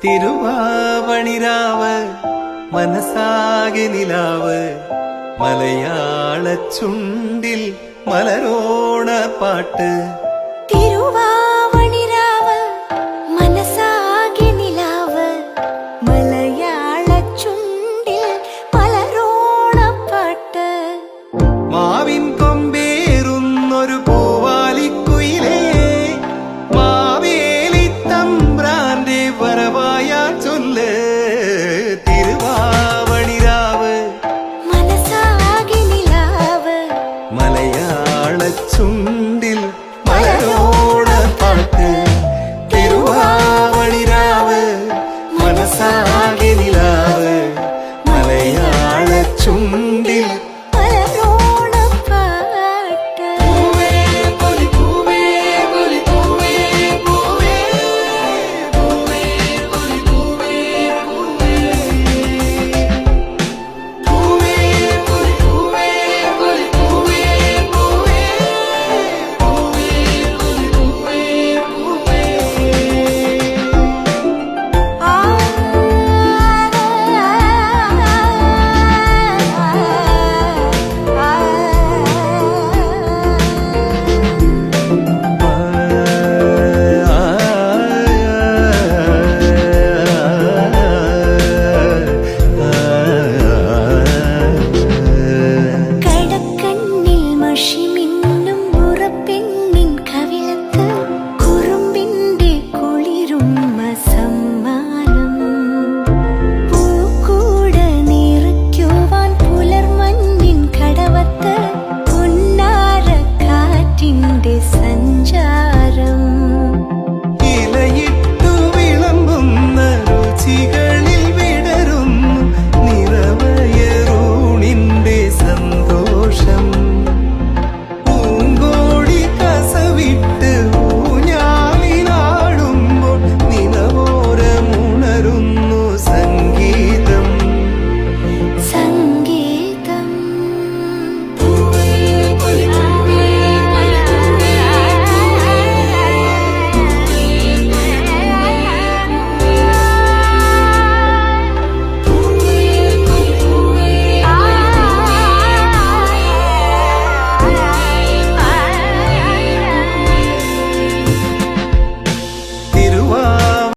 തിരുവാവണിരാവ് മനസാകെ നിലാവ് മലയാള ചുണ്ടിൽ മലരോണ പാട്ട്. തിരുവാവണിരാവ് മനസാകെ നിലാവ് മലയാള ചുണ്ടിൽ മലരോണ പാട്ട്. മാവിൻ കൊമ്പേറുന്നൊരു പൂവാലിക്കുയിലേ മാവേലി തമ്പ്രാന്റെ വരവായ ചൊല്ല്. തിരുവാവണിരാവ് മനസാകെ നിലാവ് മലയാള ചുണ്ടിൽ മലരോണ പാട്ട്. തിരുവാവണിരാവ് മനസാകെ നിലാവ് മലയാള ചുണ്ടിൽ